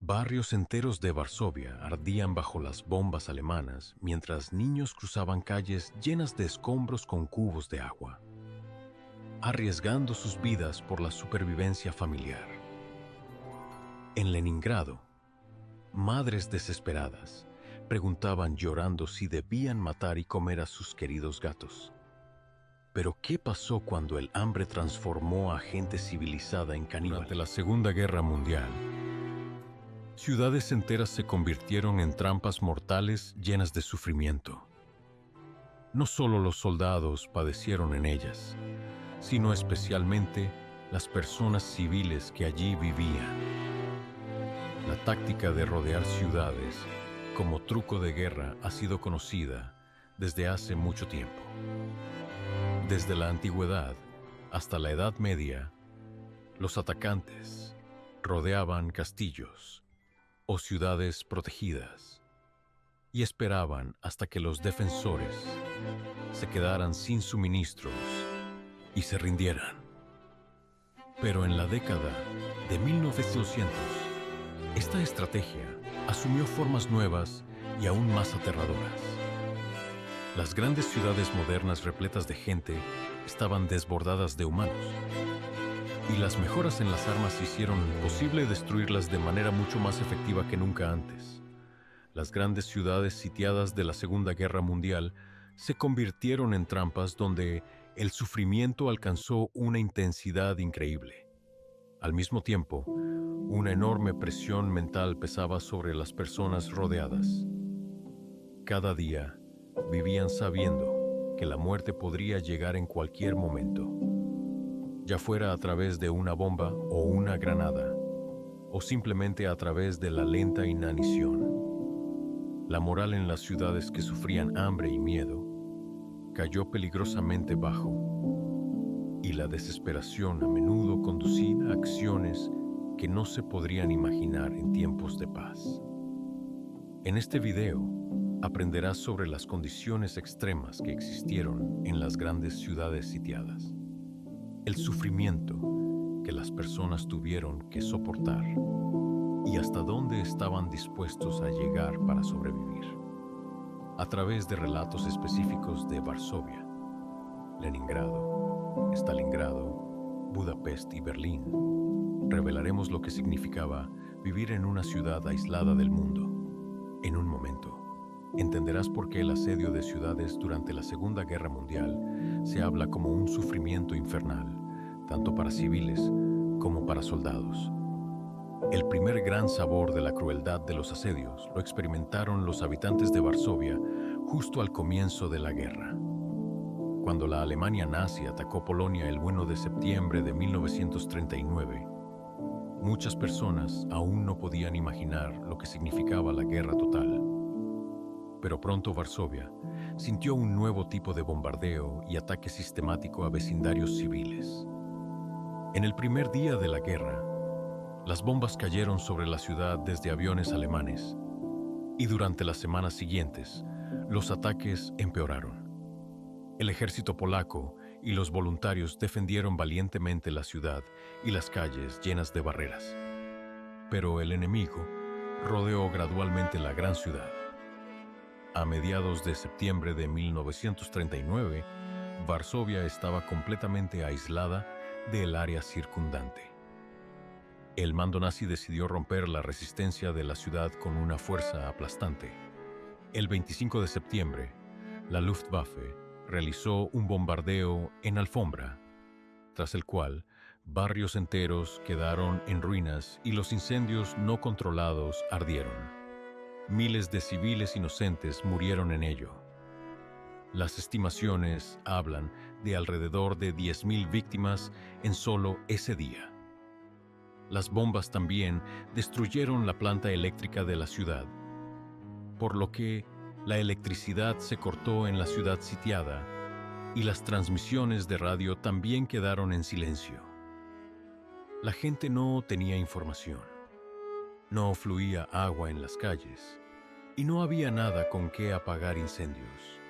Barrios enteros de Varsovia ardían bajo las bombas alemanas mientras niños cruzaban calles llenas de escombros con cubos de agua, arriesgando sus vidas por la supervivencia familiar. En Leningrado, madres desesperadas preguntaban llorando si debían matar y comer a sus queridos gatos. Pero ¿qué pasó cuando el hambre transformó a gente civilizada en caníbal? Durante la Segunda Guerra Mundial, ciudades enteras se convirtieron en trampas mortales llenas de sufrimiento. No solo los soldados padecieron en ellas, sino especialmente las personas civiles que allí vivían. La táctica de rodear ciudades como truco de guerra ha sido conocida desde hace mucho tiempo. Desde la antigüedad hasta la Edad Media, los atacantes rodeaban castillos o ciudades protegidas y esperaban hasta que los defensores se quedaran sin suministros y se rindieran. Pero en la década de 1900, esta estrategia asumió formas nuevas y aún más aterradoras. Las grandes ciudades modernas repletas de gente estaban desbordadas de humanos, y las mejoras en las armas hicieron posible destruirlas de manera mucho más efectiva que nunca antes. Las grandes ciudades sitiadas de la Segunda Guerra Mundial se convirtieron en trampas donde el sufrimiento alcanzó una intensidad increíble. Al mismo tiempo, una enorme presión mental pesaba sobre las personas rodeadas. Cada día vivían sabiendo que la muerte podría llegar en cualquier momento, ya fuera a través de una bomba o una granada, o simplemente a través de la lenta inanición. La moral en las ciudades que sufrían hambre y miedo cayó peligrosamente bajo, y la desesperación a menudo conducía a acciones que no se podrían imaginar en tiempos de paz. En este video aprenderás sobre las condiciones extremas que existieron en las grandes ciudades sitiadas, el sufrimiento que las personas tuvieron que soportar y hasta dónde estaban dispuestos a llegar para sobrevivir. A través de relatos específicos de Varsovia, Leningrado, Stalingrado, Budapest y Berlín, revelaremos lo que significaba vivir en una ciudad aislada del mundo. En un momento, entenderás por qué el asedio de ciudades durante la Segunda Guerra Mundial se habla como un sufrimiento infernal, tanto para civiles como para soldados. El primer gran sabor de la crueldad de los asedios lo experimentaron los habitantes de Varsovia justo al comienzo de la guerra. Cuando la Alemania nazi atacó Polonia el 1 de septiembre de 1939, muchas personas aún no podían imaginar lo que significaba la guerra total. Pero pronto Varsovia sintió un nuevo tipo de bombardeo y ataque sistemático a vecindarios civiles. En el primer día de la guerra, las bombas cayeron sobre la ciudad desde aviones alemanes, y durante las semanas siguientes, los ataques empeoraron. El ejército polaco y los voluntarios defendieron valientemente la ciudad y las calles llenas de barreras. Pero el enemigo rodeó gradualmente la gran ciudad. A mediados de septiembre de 1939, Varsovia estaba completamente aislada del área circundante. El mando nazi decidió romper la resistencia de la ciudad con una fuerza aplastante. El 25 de septiembre, la Luftwaffe realizó un bombardeo en alfombra, tras el cual barrios enteros quedaron en ruinas y los incendios no controlados ardieron. Miles de civiles inocentes murieron en ello. Las estimaciones hablan de alrededor de 10.000 víctimas en solo ese día. Las bombas también destruyeron la planta eléctrica de la ciudad, por lo que la electricidad se cortó en la ciudad sitiada y las transmisiones de radio también quedaron en silencio. La gente no tenía información, no fluía agua en las calles y no había nada con qué apagar incendios.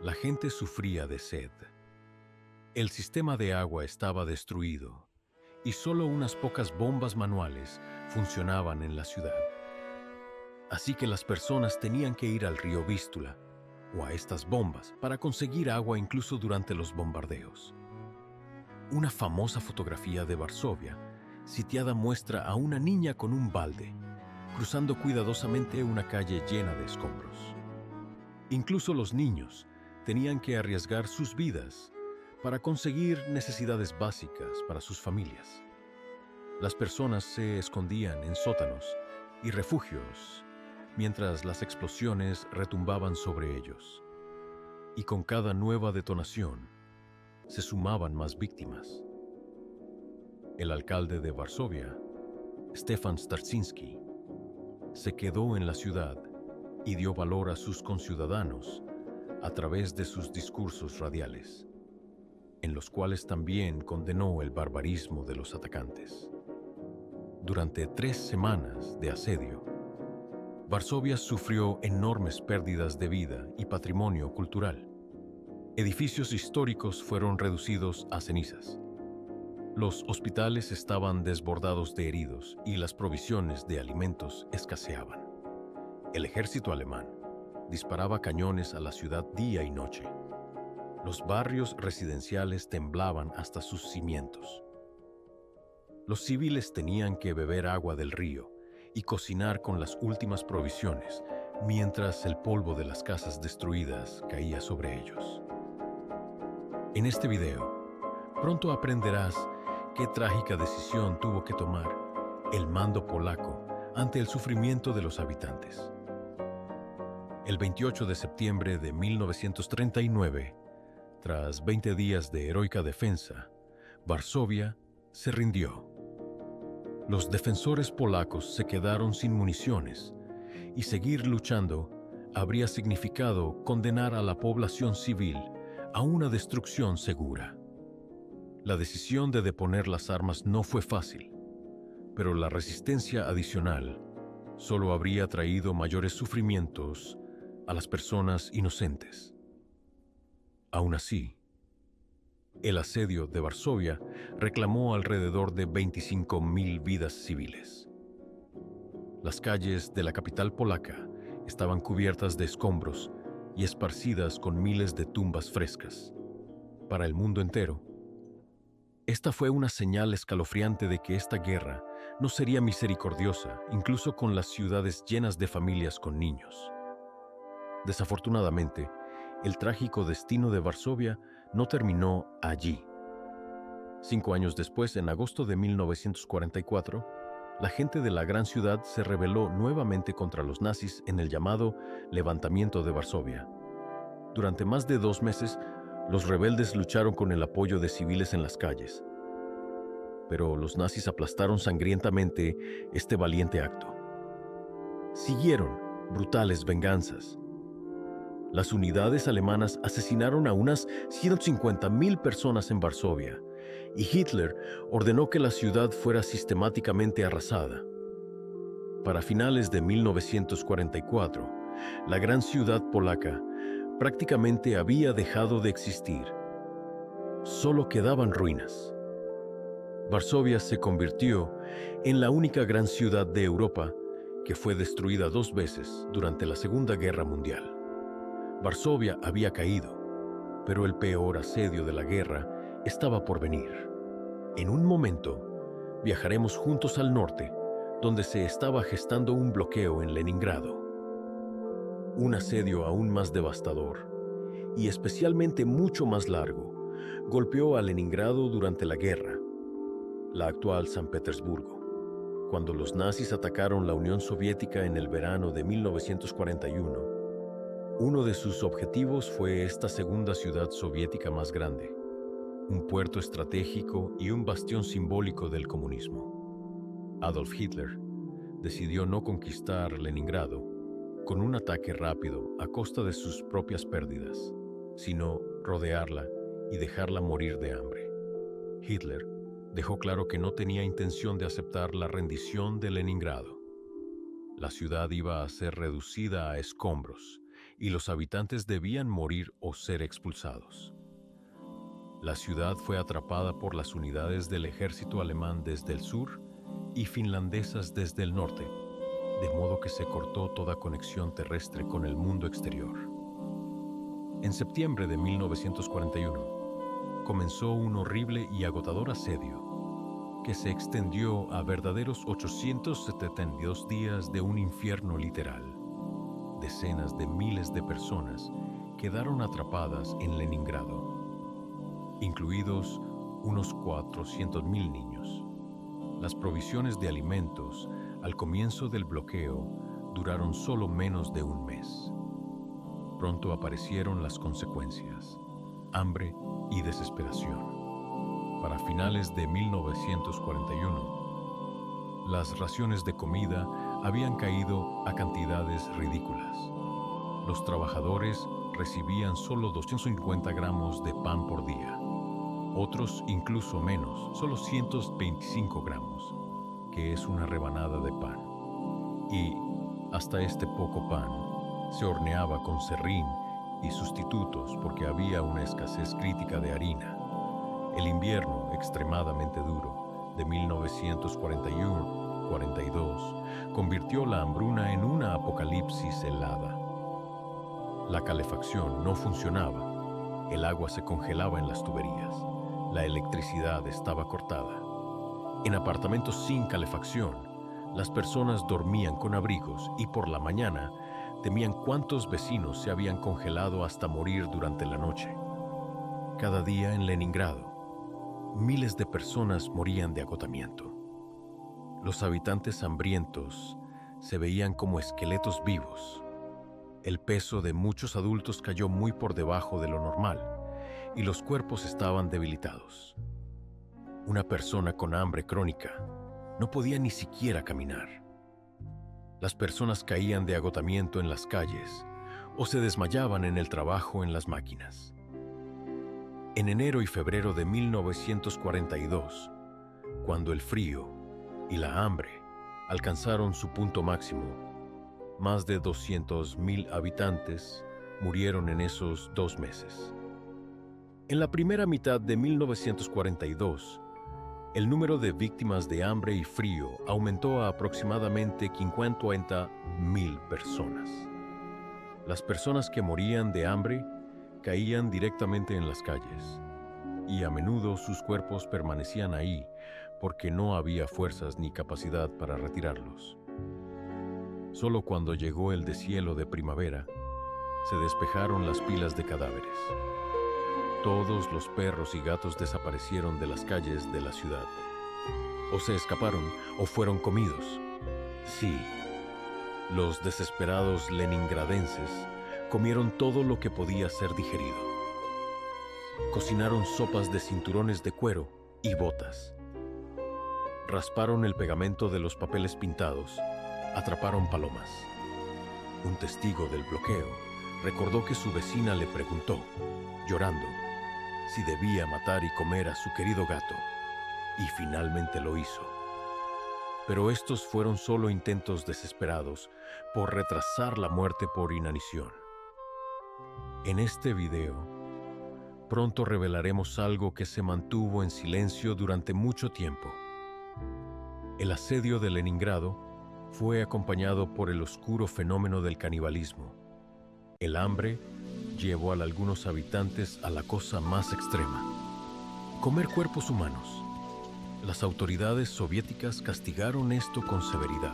La gente sufría de sed. El sistema de agua estaba destruido y solo unas pocas bombas manuales funcionaban en la ciudad. Así que las personas tenían que ir al río Vístula o a estas bombas para conseguir agua incluso durante los bombardeos. Una famosa fotografía de Varsovia sitiada muestra a una niña con un balde, cruzando cuidadosamente una calle llena de escombros. Incluso los niños tenían que arriesgar sus vidas para conseguir necesidades básicas para sus familias. Las personas se escondían en sótanos y refugios mientras las explosiones retumbaban sobre ellos. Y con cada nueva detonación se sumaban más víctimas. El alcalde de Varsovia, Stefan Starczynski, se quedó en la ciudad y dio valor a sus conciudadanos a través de sus discursos radiales, en los cuales también condenó el barbarismo de los atacantes. Durante 3 semanas de asedio, Varsovia sufrió enormes pérdidas de vida y patrimonio cultural. Edificios históricos fueron reducidos a cenizas. Los hospitales estaban desbordados de heridos y las provisiones de alimentos escaseaban. El ejército alemán disparaba cañones a la ciudad día y noche. Los barrios residenciales temblaban hasta sus cimientos. Los civiles tenían que beber agua del río y cocinar con las últimas provisiones, mientras el polvo de las casas destruidas caía sobre ellos. En este video, pronto aprenderás qué trágica decisión tuvo que tomar el mando polaco ante el sufrimiento de los habitantes. El 28 de septiembre de 1939, tras 20 días de heroica defensa, Varsovia se rindió. Los defensores polacos se quedaron sin municiones y seguir luchando habría significado condenar a la población civil a una destrucción segura. La decisión de deponer las armas no fue fácil, pero la resistencia adicional solo habría traído mayores sufrimientos a las personas inocentes. Aún así, el asedio de Varsovia reclamó alrededor de 25.000 vidas civiles. Las calles de la capital polaca estaban cubiertas de escombros y esparcidas con miles de tumbas frescas. Para el mundo entero, esta fue una señal escalofriante de que esta guerra no sería misericordiosa, incluso con las ciudades llenas de familias con niños. Desafortunadamente, el trágico destino de Varsovia no terminó allí. 5 años después, en agosto de 1944, la gente de la gran ciudad se rebeló nuevamente contra los nazis en el llamado Levantamiento de Varsovia. Durante más de 2 meses, los rebeldes lucharon con el apoyo de civiles en las calles. Pero los nazis aplastaron sangrientamente este valiente acto. Siguieron brutales venganzas. Las unidades alemanas asesinaron a unas 150.000 personas en Varsovia, y Hitler ordenó que la ciudad fuera sistemáticamente arrasada. Para finales de 1944, la gran ciudad polaca prácticamente había dejado de existir. Solo quedaban ruinas. Varsovia se convirtió en la única gran ciudad de Europa que fue destruida 2 veces durante la Segunda Guerra Mundial. Varsovia había caído, pero el peor asedio de la guerra estaba por venir. En un momento, viajaremos juntos al norte, donde se estaba gestando un bloqueo en Leningrado. Un asedio aún más devastador, y especialmente mucho más largo, golpeó a Leningrado durante la guerra, la actual San Petersburgo. Cuando los nazis atacaron la Unión Soviética en el verano de 1941, uno de sus objetivos fue esta segunda ciudad soviética más grande, un puerto estratégico y un bastión simbólico del comunismo. Adolf Hitler decidió no conquistar Leningrado con un ataque rápido a costa de sus propias pérdidas, sino rodearla y dejarla morir de hambre. Hitler dejó claro que no tenía intención de aceptar la rendición de Leningrado. La ciudad iba a ser reducida a escombros y los habitantes debían morir o ser expulsados. La ciudad fue atrapada por las unidades del ejército alemán desde el sur y finlandesas desde el norte, de modo que se cortó toda conexión terrestre con el mundo exterior. En septiembre de 1941, comenzó un horrible y agotador asedio que se extendió a verdaderos 872 días de un infierno literal. Decenas de miles de personas quedaron atrapadas en Leningrado, incluidos unos 400.000 niños. Las provisiones de alimentos al comienzo del bloqueo duraron solo menos de un mes. Pronto aparecieron las consecuencias: hambre y desesperación. Para finales de 1941, las raciones de comida habían caído a cantidades ridículas. Los trabajadores recibían solo 250 gramos de pan por día. Otros incluso menos, solo 125 gramos, que es una rebanada de pan. Y hasta este poco pan se horneaba con serrín y sustitutos porque había una escasez crítica de harina. El invierno extremadamente duro de 1941-42 convirtió la hambruna en una apocalipsis helada. La calefacción no funcionaba, el agua se congelaba en las tuberías, la electricidad estaba cortada. En apartamentos sin calefacción, las personas dormían con abrigos y por la mañana temían cuántos vecinos se habían congelado hasta morir durante la noche. Cada día en Leningrado, miles de personas morían de agotamiento. Los habitantes hambrientos se veían como esqueletos vivos. El peso de muchos adultos cayó muy por debajo de lo normal y los cuerpos estaban debilitados. Una persona con hambre crónica no podía ni siquiera caminar. Las personas caían de agotamiento en las calles o se desmayaban en el trabajo en las máquinas. En enero y febrero de 1942, cuando el frío y la hambre alcanzaron su punto máximo, más de 200.000 habitantes murieron en esos 2 meses. En la primera mitad de 1942, el número de víctimas de hambre y frío aumentó a aproximadamente 50.000 personas. Las personas que morían de hambre caían directamente en las calles, y a menudo sus cuerpos permanecían ahí porque no había fuerzas ni capacidad para retirarlos. Solo cuando llegó el deshielo de primavera, se despejaron las pilas de cadáveres. Todos los perros y gatos desaparecieron de las calles de la ciudad. O se escaparon o fueron comidos. Sí, los desesperados leningradenses comieron todo lo que podía ser digerido. Cocinaron sopas de cinturones de cuero y botas. Rasparon el pegamento de los papeles pintados. Atraparon palomas. Un testigo del bloqueo recordó que su vecina le preguntó, llorando, si debía matar y comer a su querido gato, y finalmente lo hizo. Pero estos fueron solo intentos desesperados por retrasar la muerte por inanición. En este video, pronto revelaremos algo que se mantuvo en silencio durante mucho tiempo. El asedio de Leningrado fue acompañado por el oscuro fenómeno del canibalismo. El hambre llevó a algunos habitantes a la cosa más extrema: comer cuerpos humanos. Las autoridades soviéticas castigaron esto con severidad.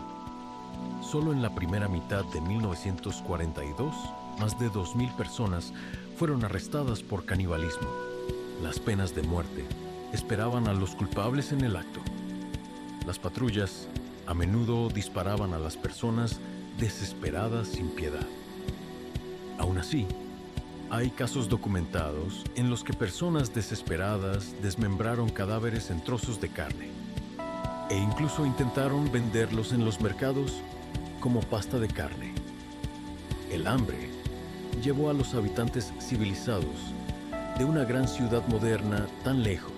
Solo en la primera mitad de 1942, más de 2.000 personas fueron arrestadas por canibalismo. Las penas de muerte esperaban a los culpables en el acto. Las patrullas a menudo disparaban a las personas desesperadas sin piedad. Aún así, hay casos documentados en los que personas desesperadas desmembraron cadáveres en trozos de carne e incluso intentaron venderlos en los mercados como pasta de carne. El hambre llevó a los habitantes civilizados de una gran ciudad moderna tan lejos.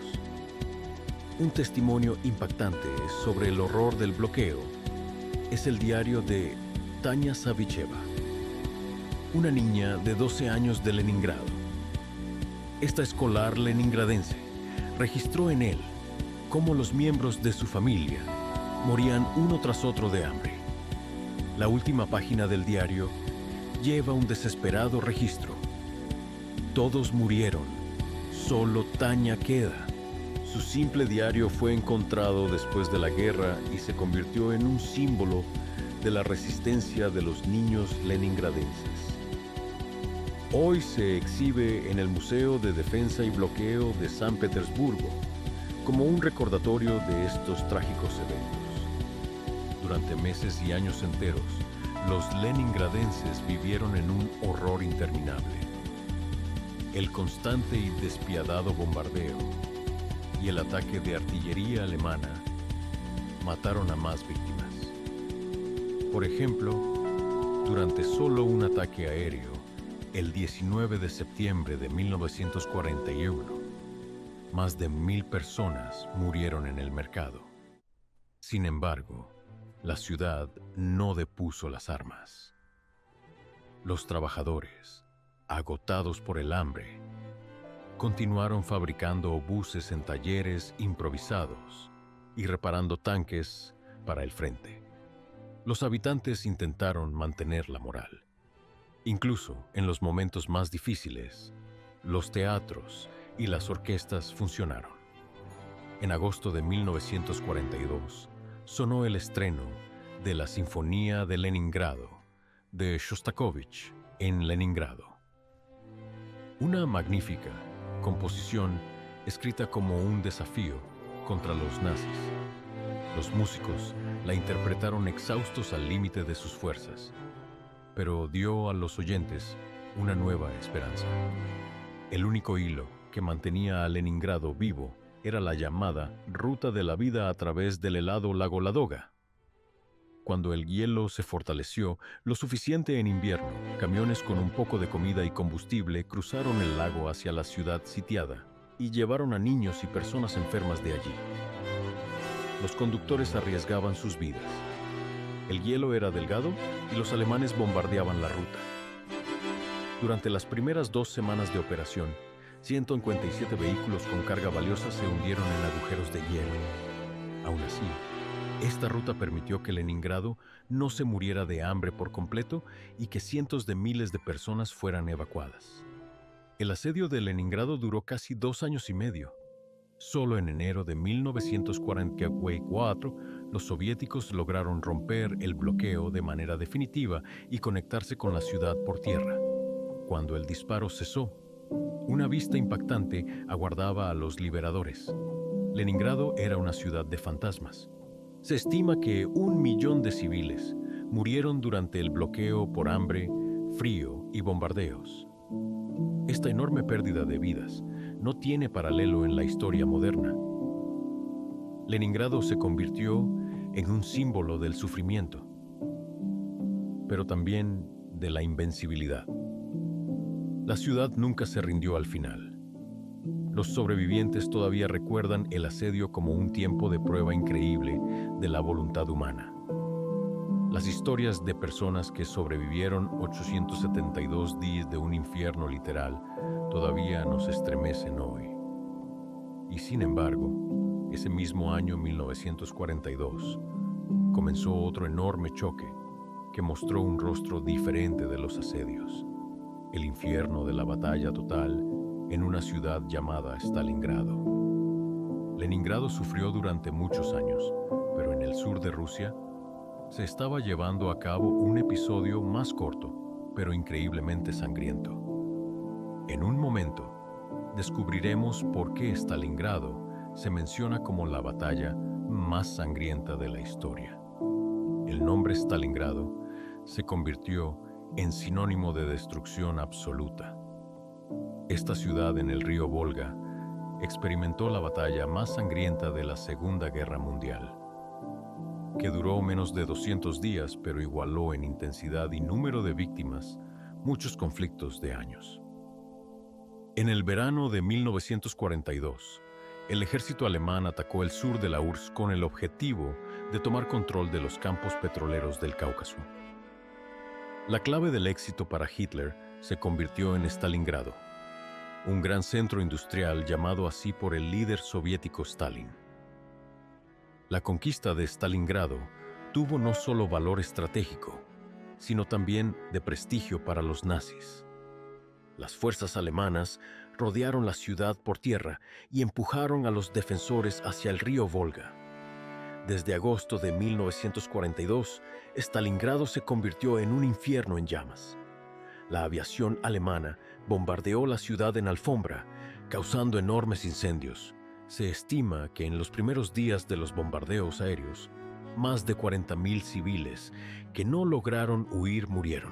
Un testimonio impactante sobre el horror del bloqueo es el diario de Tania Savicheva, una niña de 12 años de Leningrado. Esta escolar leningradense registró en él cómo los miembros de su familia morían uno tras otro de hambre. La última página del diario lleva un desesperado registro. Todos murieron, solo Tania queda. Su simple diario fue encontrado después de la guerra y se convirtió en un símbolo de la resistencia de los niños leningradenses. Hoy se exhibe en el Museo de Defensa y Bloqueo de San Petersburgo como un recordatorio de estos trágicos eventos. Durante meses y años enteros, los leningradenses vivieron en un horror interminable. El constante y despiadado bombardeo y el ataque de artillería alemana mataron a más víctimas. Por ejemplo, durante solo un ataque aéreo, el 19 de septiembre de 1941, más de 1,000 personas murieron en el mercado. Sin embargo, la ciudad no depuso las armas. Los trabajadores, agotados por el hambre, continuaron fabricando obuses en talleres improvisados y reparando tanques para el frente. Los habitantes intentaron mantener la moral. Incluso en los momentos más difíciles, los teatros y las orquestas funcionaron. En agosto de 1942, sonó el estreno de la Sinfonía de Leningrado de Shostakovich en Leningrado. Una magnífica composición escrita como un desafío contra los nazis. Los músicos la interpretaron exhaustos al límite de sus fuerzas, pero dio a los oyentes una nueva esperanza. El único hilo que mantenía a Leningrado vivo era la llamada Ruta de la Vida a través del helado lago Ladoga. Cuando el hielo se fortaleció lo suficiente en invierno, camiones con un poco de comida y combustible cruzaron el lago hacia la ciudad sitiada y llevaron a niños y personas enfermas de allí. Los conductores arriesgaban sus vidas. El hielo era delgado y los alemanes bombardeaban la ruta. Durante las primeras 2 semanas de operación, 157 vehículos con carga valiosa se hundieron en agujeros de hielo. Aún así, esta ruta permitió que Leningrado no se muriera de hambre por completo y que cientos de miles de personas fueran evacuadas. El asedio de Leningrado duró casi 2 años y medio. Solo en enero de 1944, los soviéticos lograron romper el bloqueo de manera definitiva y conectarse con la ciudad por tierra. Cuando el disparo cesó, una vista impactante aguardaba a los liberadores. Leningrado era una ciudad de fantasmas. Se estima que 1 millón de civiles murieron durante el bloqueo por hambre, frío y bombardeos. Esta enorme pérdida de vidas no tiene paralelo en la historia moderna. Leningrado se convirtió en un símbolo del sufrimiento, pero también de la invencibilidad. La ciudad nunca se rindió al final. Los sobrevivientes todavía recuerdan el asedio como un tiempo de prueba increíble de la voluntad humana. Las historias de personas que sobrevivieron 872 días de un infierno literal todavía nos estremecen hoy. Y sin embargo, ese mismo año 1942, comenzó otro enorme choque que mostró un rostro diferente de los asedios. El infierno de la batalla total en una ciudad llamada Stalingrado. Leningrado sufrió durante muchos años, pero en el sur de Rusia se estaba llevando a cabo un episodio más corto, pero increíblemente sangriento. En un momento, descubriremos por qué Stalingrado se menciona como la batalla más sangrienta de la historia. El nombre Stalingrado se convirtió en sinónimo de destrucción absoluta. Esta ciudad en el río Volga experimentó la batalla más sangrienta de la Segunda Guerra Mundial, que duró menos de 200 días, pero igualó en intensidad y número de víctimas muchos conflictos de años. En el verano de 1942, el ejército alemán atacó el sur de la URSS con el objetivo de tomar control de los campos petroleros del Cáucaso. La clave del éxito para Hitler se convirtió en Stalingrado. un gran centro industrial llamado así por el líder soviético Stalin. La conquista de Stalingrado tuvo no solo valor estratégico, sino también de prestigio para los nazis. Las fuerzas alemanas rodearon la ciudad por tierra y empujaron a los defensores hacia el río Volga. Desde agosto de 1942, Stalingrado se convirtió en un infierno en llamas. La aviación alemana bombardeó la ciudad en alfombra, causando enormes incendios. Se estima que en los primeros días de los bombardeos aéreos, más de 40.000 civiles que no lograron huir murieron.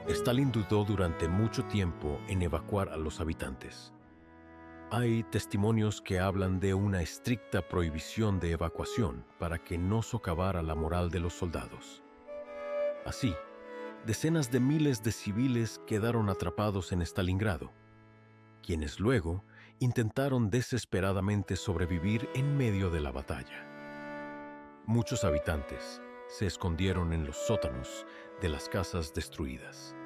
Stalin dudó durante mucho tiempo en evacuar a los habitantes. Hay testimonios que hablan de una estricta prohibición de evacuación para que no socavara la moral de los soldados. Así, decenas de miles de civiles quedaron atrapados en Stalingrado, quienes luego intentaron desesperadamente sobrevivir en medio de la batalla. Muchos habitantes se escondieron en los sótanos de las casas destruidas,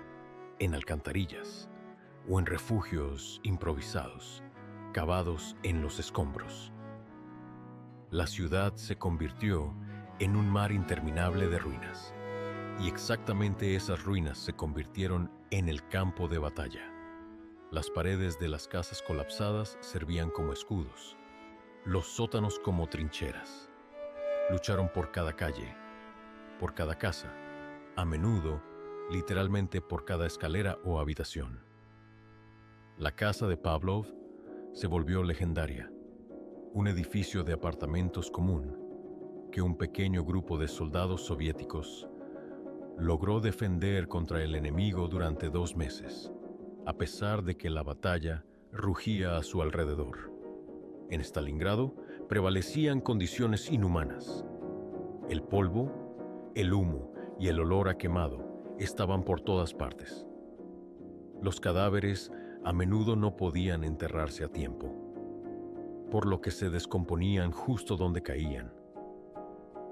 en alcantarillas o en refugios improvisados, cavados en los escombros. La ciudad se convirtió en un mar interminable de ruinas, y exactamente esas ruinas se convirtieron en el campo de batalla. Las paredes de las casas colapsadas servían como escudos, los sótanos como trincheras. Lucharon por cada calle, por cada casa, a menudo, literalmente por cada escalera o habitación. La casa de Pavlov se volvió legendaria, un edificio de apartamentos común que un pequeño grupo de soldados soviéticos logró defender contra el enemigo durante 2 meses, a pesar de que la batalla rugía a su alrededor. En Stalingrado prevalecían condiciones inhumanas. El polvo, el humo y el olor a quemado estaban por todas partes. Los cadáveres a menudo no podían enterrarse a tiempo, por lo que se descomponían justo donde caían.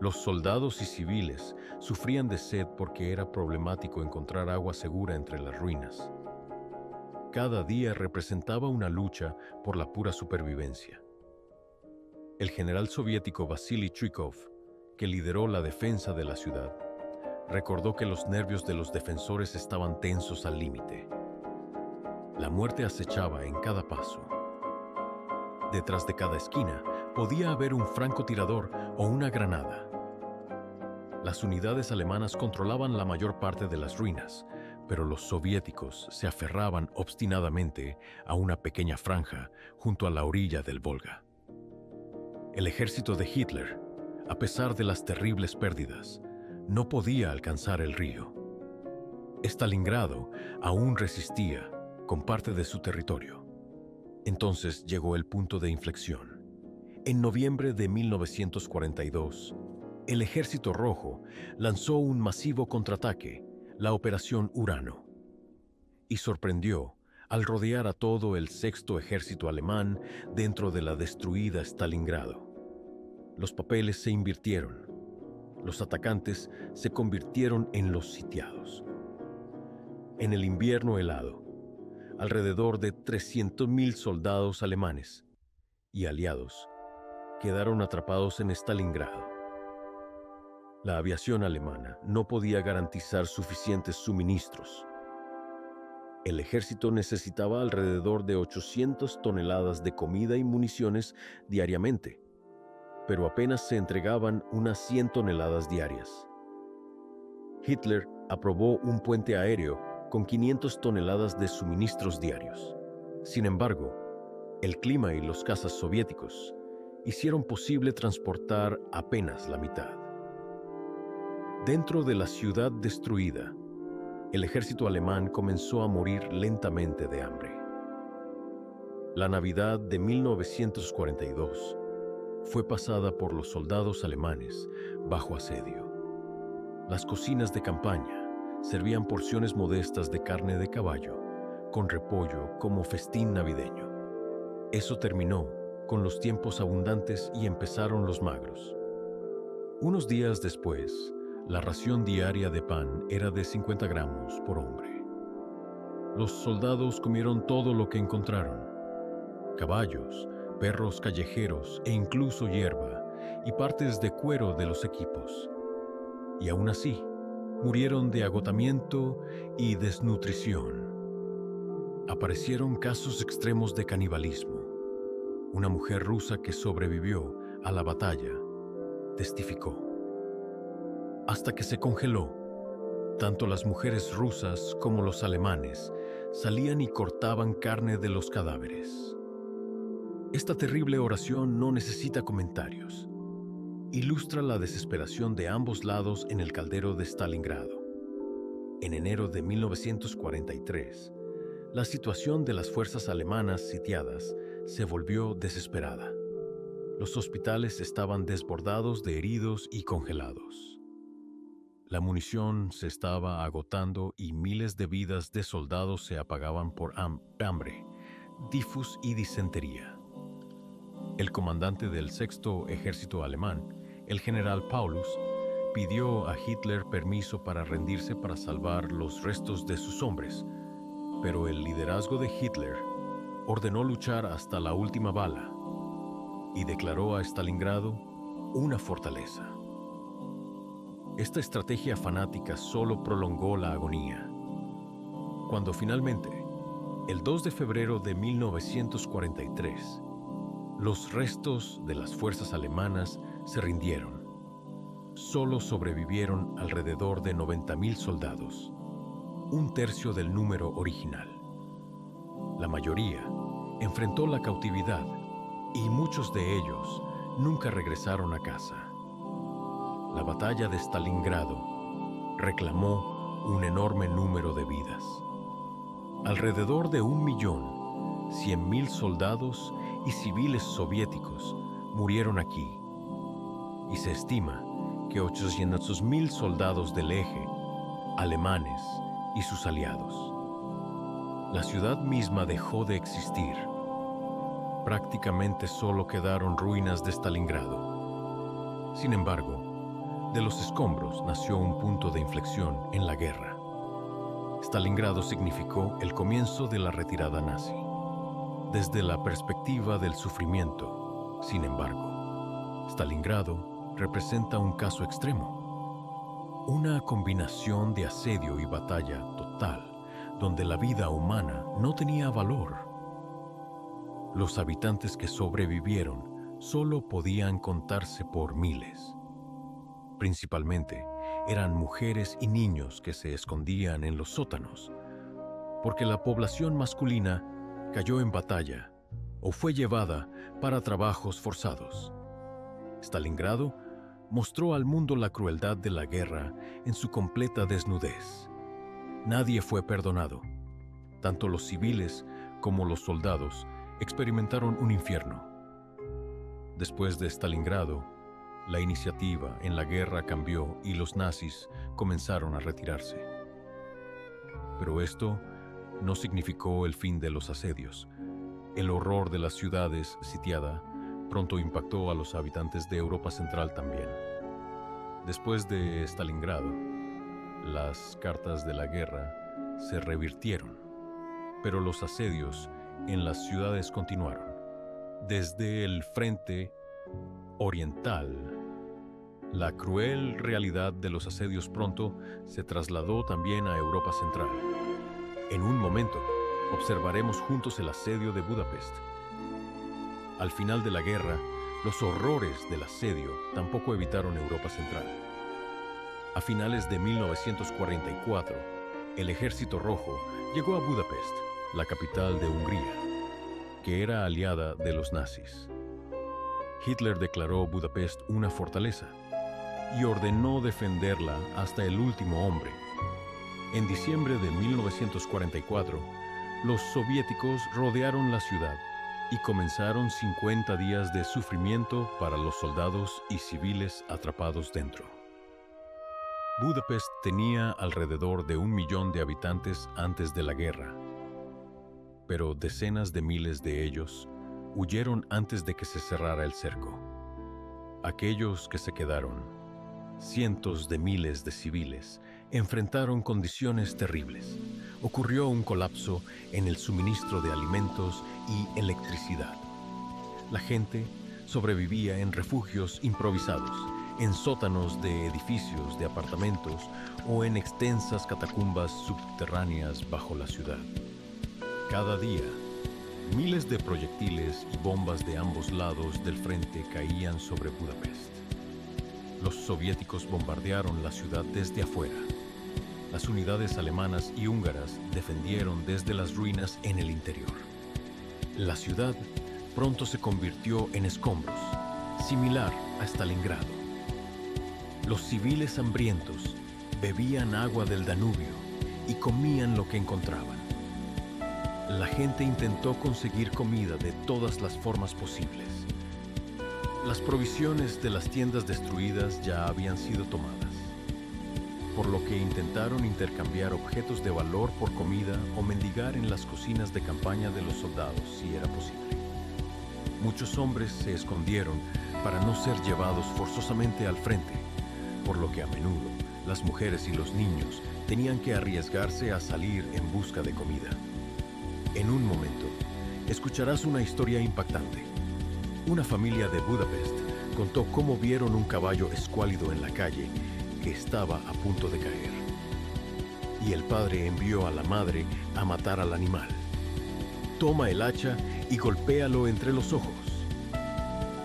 Los soldados y civiles sufrían de sed porque era problemático encontrar agua segura entre las ruinas. Cada día representaba una lucha por la pura supervivencia. El general soviético Vasily Zhukov, que lideró la defensa de la ciudad, recordó que los nervios de los defensores estaban tensos al límite. La muerte acechaba en cada paso. Detrás de cada esquina podía haber un francotirador o una granada. Las unidades alemanas controlaban la mayor parte de las ruinas, pero los soviéticos se aferraban obstinadamente a una pequeña franja junto a la orilla del Volga. El ejército de Hitler, a pesar de las terribles pérdidas, no podía alcanzar el río. Stalingrado aún resistía con parte de su territorio. Entonces llegó el punto de inflexión. En noviembre de 1942, el Ejército Rojo lanzó un masivo contraataque, la Operación Urano, y sorprendió al rodear a todo el Sexto Ejército alemán dentro de la destruida Stalingrado. Los papeles se invirtieron. Los atacantes se convirtieron en los sitiados. En el invierno helado, alrededor de 300.000 soldados alemanes y aliados quedaron atrapados en Stalingrado. La aviación alemana no podía garantizar suficientes suministros. El ejército necesitaba alrededor de 800 toneladas de comida y municiones diariamente, pero apenas se entregaban unas 100 toneladas diarias. Hitler aprobó un puente aéreo con 500 toneladas de suministros diarios. Sin embargo, el clima y los cazas soviéticos hicieron posible transportar apenas la mitad. Dentro de la ciudad destruida, el ejército alemán comenzó a morir lentamente de hambre. La Navidad de 1942 fue pasada por los soldados alemanes bajo asedio. Las cocinas de campaña servían porciones modestas de carne de caballo con repollo como festín navideño. Eso terminó con los tiempos abundantes y empezaron los magros. Unos días después, la ración diaria de pan era de 50 gramos por hombre. Los soldados comieron todo lo que encontraron: caballos, perros callejeros e incluso hierba y partes de cuero de los equipos. Y aún así, murieron de agotamiento y desnutrición. Aparecieron casos extremos de canibalismo. Una mujer rusa que sobrevivió a la batalla testificó: hasta que se congeló, tanto las mujeres rusas como los alemanes salían y cortaban carne de los cadáveres. Esta terrible oración no necesita comentarios. Ilustra la desesperación de ambos lados en el caldero de Stalingrado. En enero de 1943, la situación de las fuerzas alemanas sitiadas se volvió desesperada. Los hospitales estaban desbordados de heridos y congelados. La munición se estaba agotando y miles de vidas de soldados se apagaban por hambre, tifus y disentería. El comandante del Sexto Ejército Alemán, el general Paulus, pidió a Hitler permiso para rendirse para salvar los restos de sus hombres, pero el liderazgo de Hitler ordenó luchar hasta la última bala y declaró a Stalingrado una fortaleza. Esta estrategia fanática solo prolongó la agonía. Cuando finalmente, el 2 de febrero de 1943, los restos de las fuerzas alemanas se rindieron, solo sobrevivieron alrededor de 90.000 soldados, un tercio del número original. La mayoría enfrentó la cautividad y muchos de ellos nunca regresaron a casa. La batalla de Stalingrado reclamó un enorme número de vidas. Alrededor de 1.100.000 soldados y civiles soviéticos murieron aquí, y se estima que 800.000 soldados del eje, alemanes y sus aliados. La ciudad misma dejó de existir. Prácticamente solo quedaron ruinas de Stalingrado. Sin embargo, de los escombros nació un punto de inflexión en la guerra. Stalingrado significó el comienzo de la retirada nazi. Desde la perspectiva del sufrimiento, sin embargo, Stalingrado representa un caso extremo. Una combinación de asedio y batalla total, donde la vida humana no tenía valor. Los habitantes que sobrevivieron solo podían contarse por miles. Principalmente, eran mujeres y niños que se escondían en los sótanos, porque la población masculina cayó en batalla o fue llevada para trabajos forzados. Stalingrado mostró al mundo la crueldad de la guerra en su completa desnudez. Nadie fue perdonado. Tanto los civiles como los soldados experimentaron un infierno. Después de Stalingrado, la iniciativa en la guerra cambió y los nazis comenzaron a retirarse. Pero esto no significó el fin de los asedios. El horror de las ciudades sitiadas pronto impactó a los habitantes de Europa Central también. Después de Stalingrado, las cartas de la guerra se revirtieron, pero los asedios en las ciudades continuaron. Desde el frente oriental, la cruel realidad de los asedios pronto se trasladó también a Europa Central. En un momento, observaremos juntos el asedio de Budapest. Al final de la guerra, los horrores del asedio tampoco evitaron Europa Central. A finales de 1944, el Ejército Rojo llegó a Budapest, la capital de Hungría, que era aliada de los nazis. Hitler declaró Budapest una fortaleza y ordenó defenderla hasta el último hombre. En diciembre de 1944, los soviéticos rodearon la ciudad y comenzaron 50 días de sufrimiento para los soldados y civiles atrapados dentro. Budapest tenía alrededor de 1 millón de habitantes antes de la guerra, pero decenas de miles de ellos huyeron antes de que se cerrara el cerco. Aquellos que se quedaron, cientos de miles de civiles, enfrentaron condiciones terribles. ocurrió un colapso en el suministro de alimentos y electricidad. La gente sobrevivía en refugios improvisados, en sótanos de edificios de apartamentos o en extensas catacumbas subterráneas bajo la ciudad. Cada día, miles de proyectiles y bombas de ambos lados del frente caían sobre Budapest. Los soviéticos bombardearon la ciudad desde afuera. Las unidades alemanas y húngaras defendieron desde las ruinas en el interior. La ciudad pronto se convirtió en escombros, similar a Stalingrado. Los civiles hambrientos bebían agua del Danubio y comían lo que encontraban. La gente intentó conseguir comida de todas las formas posibles. Las provisiones de las tiendas destruidas ya habían sido tomadas, por lo que intentaron intercambiar objetos de valor por comida o mendigar en las cocinas de campaña de los soldados si era posible. Muchos hombres se escondieron para no ser llevados forzosamente al frente, por lo que a menudo las mujeres y los niños tenían que arriesgarse a salir en busca de comida. En un momento, escucharás una historia impactante. Una familia de Budapest contó cómo vieron un caballo escuálido en la calle que estaba a punto de caer. Y el padre envió a la madre a matar al animal. Toma el hacha y golpéalo entre los ojos.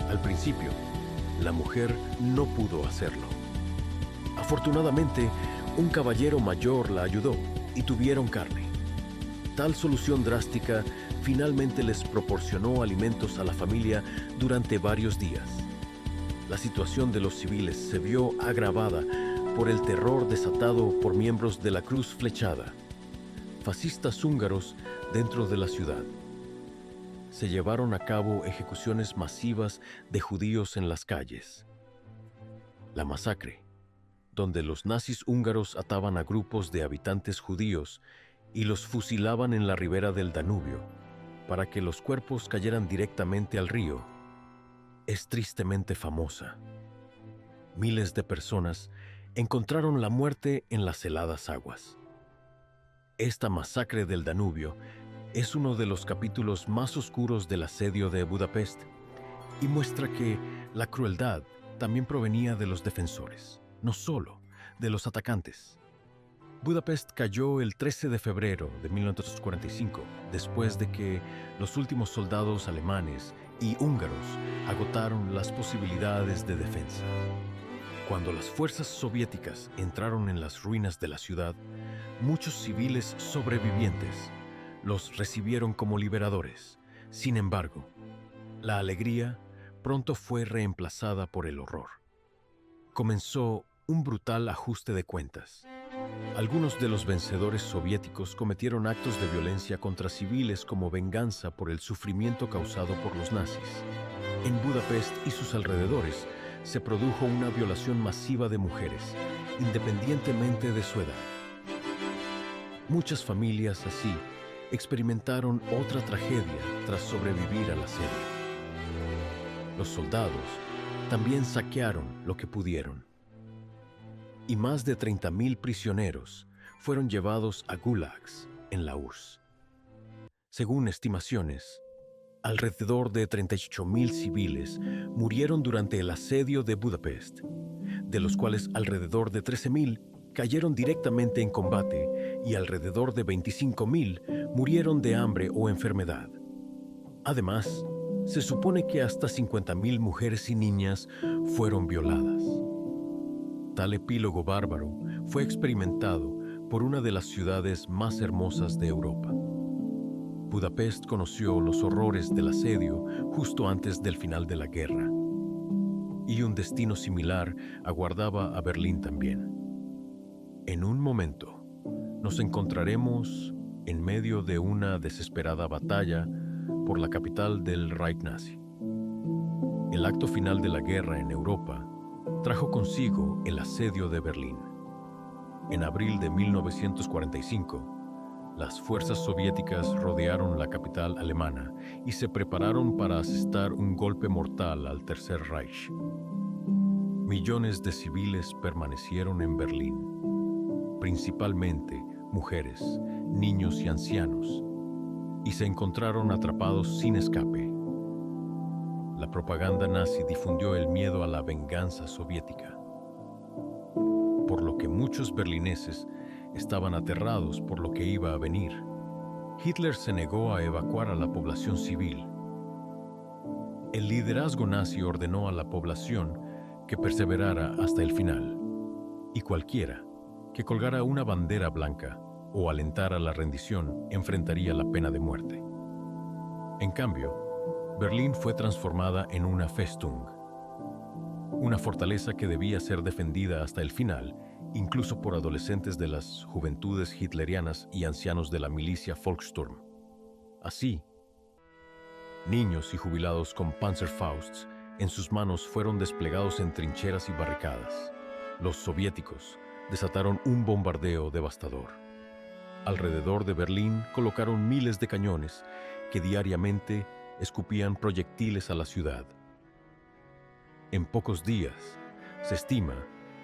Al principio, la mujer no pudo hacerlo. Afortunadamente, un caballero mayor la ayudó y tuvieron carne. Tal solución drástica finalmente les proporcionó alimentos a la familia durante varios días. La situación de los civiles se vio agravada por el terror desatado por miembros de la Cruz Flechada, fascistas húngaros dentro de la ciudad. Se llevaron a cabo ejecuciones masivas de judíos en las calles. La masacre, donde los nazis húngaros ataban a grupos de habitantes judíos y los fusilaban en la ribera del Danubio para que los cuerpos cayeran directamente al río, es tristemente famosa. Miles de personas encontraron la muerte en las heladas aguas. Esta masacre del Danubio es uno de los capítulos más oscuros del asedio de Budapest y muestra que la crueldad también provenía de los defensores, no solo de los atacantes. Budapest cayó el 13 de febrero de 1945, después de que los últimos soldados alemanes y húngaros agotaron las posibilidades de defensa. Cuando las fuerzas soviéticas entraron en las ruinas de la ciudad, muchos civiles sobrevivientes los recibieron como liberadores. Sin embargo, la alegría pronto fue reemplazada por el horror. Comenzó un brutal ajuste de cuentas. Algunos de los vencedores soviéticos cometieron actos de violencia contra civiles como venganza por el sufrimiento causado por los nazis. En Budapest y sus alrededores se produjo una violación masiva de mujeres, independientemente de su edad. Muchas familias así experimentaron otra tragedia tras sobrevivir al asedio. Los soldados también saquearon lo que pudieron, y más de 30.000 prisioneros fueron llevados a gulags en la URSS. Según estimaciones, alrededor de 38.000 civiles murieron durante el asedio de Budapest, de los cuales alrededor de 13.000 cayeron directamente en combate y alrededor de 25.000 murieron de hambre o enfermedad. Además, se supone que hasta 50.000 mujeres y niñas fueron violadas. Tal epílogo bárbaro fue experimentado por una de las ciudades más hermosas de Europa. Budapest conoció los horrores del asedio justo antes del final de la guerra, y un destino similar aguardaba a Berlín también. En un momento, nos encontraremos en medio de una desesperada batalla por la capital del Reich nazi. El acto final de la guerra en Europa trajo consigo el asedio de Berlín. En abril de 1945, las fuerzas soviéticas rodearon la capital alemana y se prepararon para asestar un golpe mortal al Tercer Reich. Millones de civiles permanecieron en Berlín, principalmente mujeres, niños y ancianos, y se encontraron atrapados sin escape. La propaganda nazi difundió el miedo a la venganza soviética, por lo que muchos berlineses estaban aterrados por lo que iba a venir. Hitler se negó a evacuar a la población civil. El liderazgo nazi ordenó a la población que perseverara hasta el final, y cualquiera que colgara una bandera blanca o alentara la rendición enfrentaría la pena de muerte. En cambio, Berlín fue transformada en una Festung, una fortaleza que debía ser defendida hasta el final, incluso por adolescentes de las juventudes hitlerianas y ancianos de la milicia Volkssturm. Así, niños y jubilados con Panzerfausts en sus manos fueron desplegados en trincheras y barricadas. Los soviéticos desataron un bombardeo devastador. Alrededor de Berlín colocaron miles de cañones que diariamente escupían proyectiles a la ciudad. En pocos días, se estima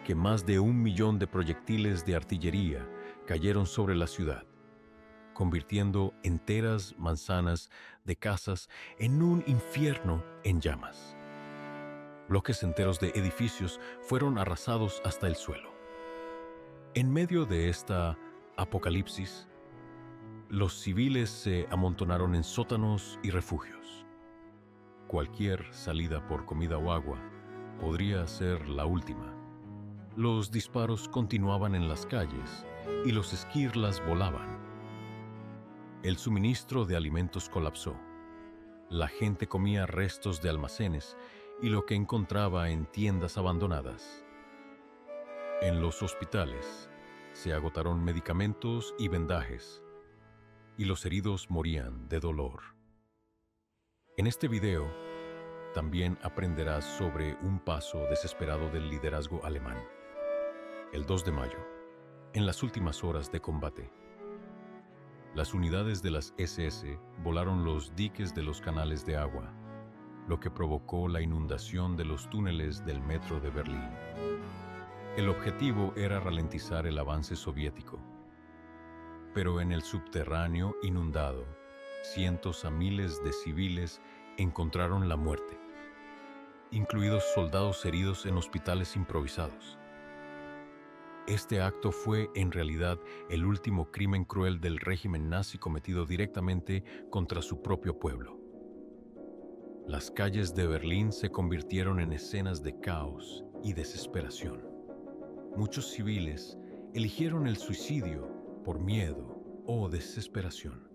que más de 1 millón de proyectiles de artillería cayeron sobre la ciudad, convirtiendo enteras manzanas de casas en un infierno en llamas. Bloques enteros de edificios fueron arrasados hasta el suelo. En medio de esta apocalipsis, los civiles se amontonaron en sótanos y refugios. Cualquier salida por comida o agua podría ser la última. Los disparos continuaban en las calles y los esquirlas volaban. El suministro de alimentos colapsó. La gente comía restos de almacenes y lo que encontraba en tiendas abandonadas. En los hospitales se agotaron medicamentos y vendajes, y los heridos morían de dolor. En este video también aprenderás sobre un paso desesperado del liderazgo alemán. El 2 de mayo, en las últimas horas de combate, las unidades de las SS volaron los diques de los canales de agua, lo que provocó la inundación de los túneles del metro de Berlín. El objetivo era ralentizar el avance soviético, pero en el subterráneo inundado, cientos a miles de civiles encontraron la muerte, incluidos soldados heridos en hospitales improvisados. Este acto fue, en realidad, el último crimen cruel del régimen nazi cometido directamente contra su propio pueblo. Las calles de Berlín se convirtieron en escenas de caos y desesperación. Muchos civiles eligieron el suicidio por miedo o desesperación.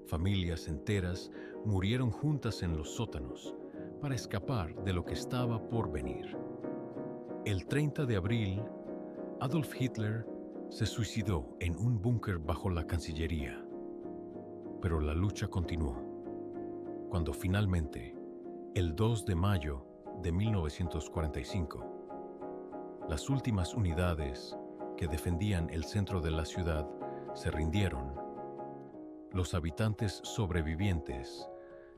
Familias enteras murieron juntas en los sótanos para escapar de lo que estaba por venir. El 30 de abril, Adolf Hitler se suicidó en un búnker bajo la Cancillería. Pero la lucha continuó. Cuando finalmente, el 2 de mayo de 1945, las últimas unidades que defendían el centro de la ciudad se rindieron, los habitantes sobrevivientes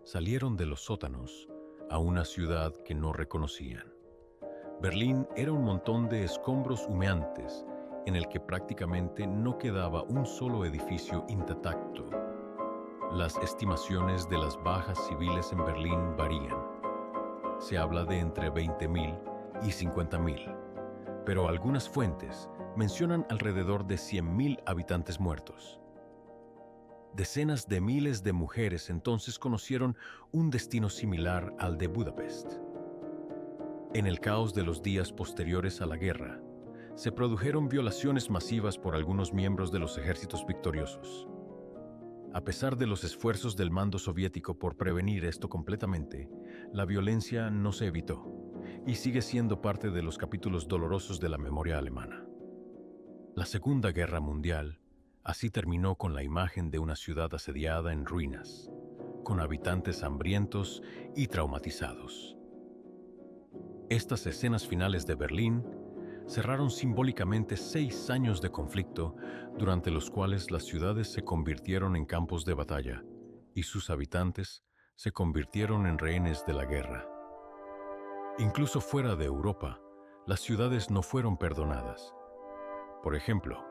salieron de los sótanos a una ciudad que no reconocían. Berlín era un montón de escombros humeantes en el que prácticamente no quedaba un solo edificio intacto. Las estimaciones de las bajas civiles en Berlín varían. Se habla de entre 20.000 y 50.000, pero algunas fuentes mencionan alrededor de 100.000 habitantes muertos. Decenas de miles de mujeres entonces conocieron un destino similar al de Budapest. En el caos de los días posteriores a la guerra, se produjeron violaciones masivas por algunos miembros de los ejércitos victoriosos. A pesar de los esfuerzos del mando soviético por prevenir esto completamente, la violencia no se evitó y sigue siendo parte de los capítulos dolorosos de la memoria alemana. La Segunda Guerra Mundial así terminó con la imagen de una ciudad asediada en ruinas, con habitantes hambrientos y traumatizados. Estas escenas finales de Berlín cerraron simbólicamente 6 años de conflicto durante los cuales las ciudades se convirtieron en campos de batalla y sus habitantes se convirtieron en rehenes de la guerra. Incluso fuera de Europa, las ciudades no fueron perdonadas. Por ejemplo,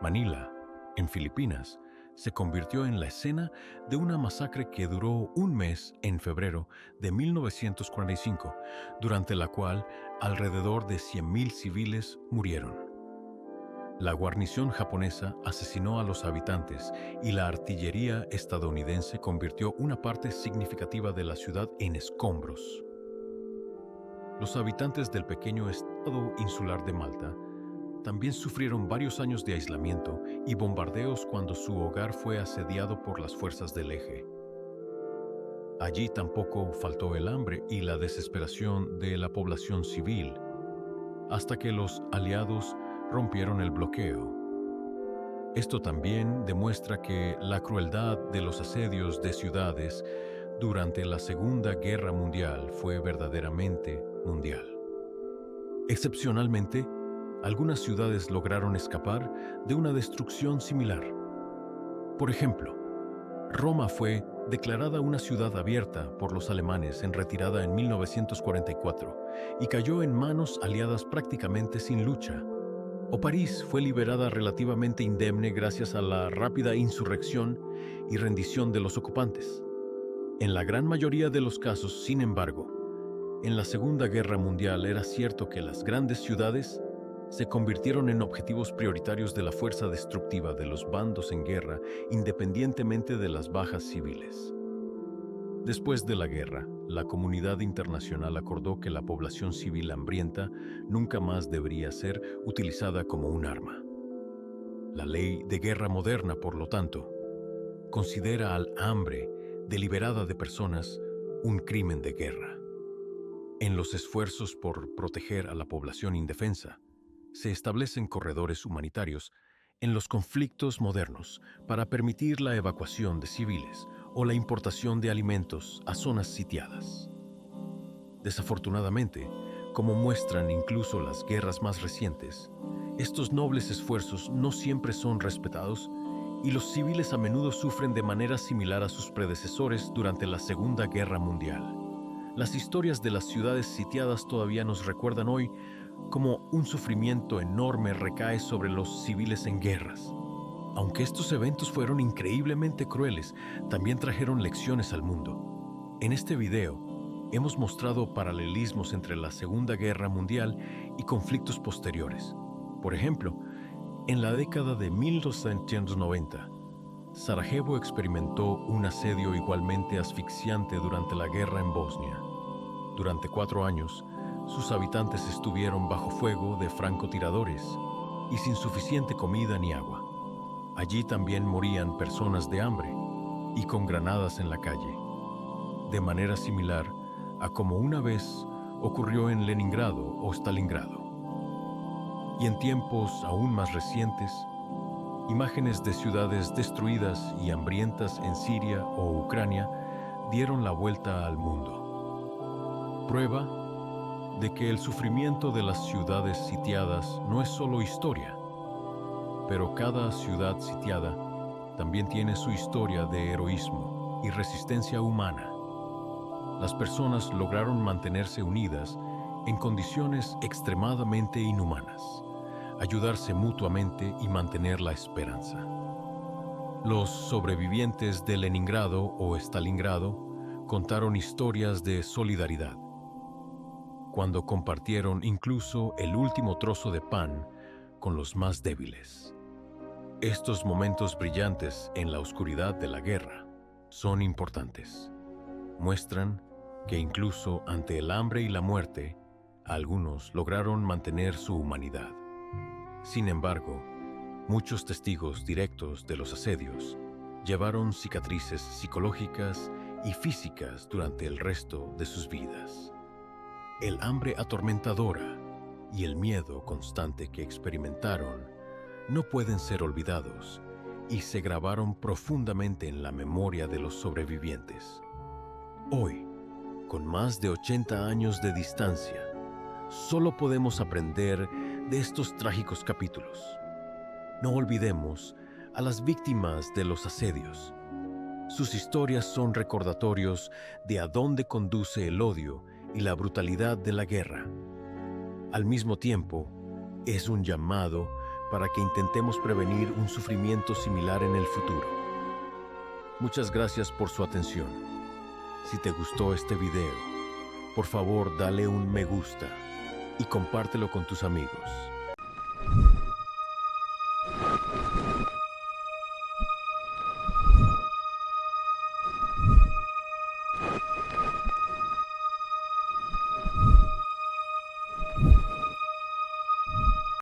Manila, en Filipinas, se convirtió en la escena de una masacre que duró un mes en febrero de 1945, durante la cual alrededor de 100,000 civiles murieron. La guarnición japonesa asesinó a los habitantes y la artillería estadounidense convirtió una parte significativa de la ciudad en escombros. Los habitantes del pequeño estado insular de Malta también sufrieron varios años de aislamiento y bombardeos cuando su hogar fue asediado por las fuerzas del Eje. Allí tampoco faltó el hambre y la desesperación de la población civil, hasta que los aliados rompieron el bloqueo. Esto también demuestra que la crueldad de los asedios de ciudades durante la Segunda Guerra Mundial fue verdaderamente mundial. Excepcionalmente, algunas ciudades lograron escapar de una destrucción similar. Por ejemplo, Roma fue declarada una ciudad abierta por los alemanes en retirada en 1944 y cayó en manos aliadas prácticamente sin lucha. O París fue liberada relativamente indemne gracias a la rápida insurrección y rendición de los ocupantes. En la gran mayoría de los casos, sin embargo, en la Segunda Guerra Mundial era cierto que las grandes ciudades se convirtieron en objetivos prioritarios de la fuerza destructiva de los bandos en guerra, independientemente de las bajas civiles. Después de la guerra, la comunidad internacional acordó que la población civil hambrienta nunca más debería ser utilizada como un arma. La ley de guerra moderna, por lo tanto, considera al hambre deliberada de personas un crimen de guerra. En los esfuerzos por proteger a la población indefensa, se establecen corredores humanitarios en los conflictos modernos para permitir la evacuación de civiles o la importación de alimentos a zonas sitiadas. Desafortunadamente, como muestran incluso las guerras más recientes, estos nobles esfuerzos no siempre son respetados y los civiles a menudo sufren de manera similar a sus predecesores durante la Segunda Guerra Mundial. Las historias de las ciudades sitiadas todavía nos recuerdan hoy cómo un sufrimiento enorme recae sobre los civiles en guerras. Aunque estos eventos fueron increíblemente crueles, también trajeron lecciones al mundo. En este video, hemos mostrado paralelismos entre la Segunda Guerra Mundial y conflictos posteriores. Por ejemplo, en la década de 1290, Sarajevo experimentó un asedio igualmente asfixiante durante la guerra en Bosnia. Durante 4 años, sus habitantes estuvieron bajo fuego de francotiradores y sin suficiente comida ni agua. Allí también morían personas de hambre y con granadas en la calle, de manera similar a como una vez ocurrió en Leningrado o Stalingrado. Y en tiempos aún más recientes, imágenes de ciudades destruidas y hambrientas en Siria o Ucrania dieron la vuelta al mundo. Prueba de que el sufrimiento de las ciudades sitiadas no es solo historia, pero cada ciudad sitiada también tiene su historia de heroísmo y resistencia humana. Las personas lograron mantenerse unidas en condiciones extremadamente inhumanas, ayudarse mutuamente y mantener la esperanza. Los sobrevivientes de Leningrado o Stalingrado contaron historias de solidaridad, cuando compartieron incluso el último trozo de pan con los más débiles. Estos momentos brillantes en la oscuridad de la guerra son importantes. Muestran que incluso ante el hambre y la muerte, algunos lograron mantener su humanidad. Sin embargo, muchos testigos directos de los asedios llevaron cicatrices psicológicas y físicas durante el resto de sus vidas. El hambre atormentadora y el miedo constante que experimentaron no pueden ser olvidados y se grabaron profundamente en la memoria de los sobrevivientes. Hoy, con más de 80 años de distancia, solo podemos aprender de estos trágicos capítulos. No olvidemos a las víctimas de los asedios. Sus historias son recordatorios de a dónde conduce el odio y la brutalidad de la guerra. Al mismo tiempo, es un llamado para que intentemos prevenir un sufrimiento similar en el futuro. Muchas gracias por su atención. Si te gustó este video, por favor dale un me gusta y compártelo con tus amigos.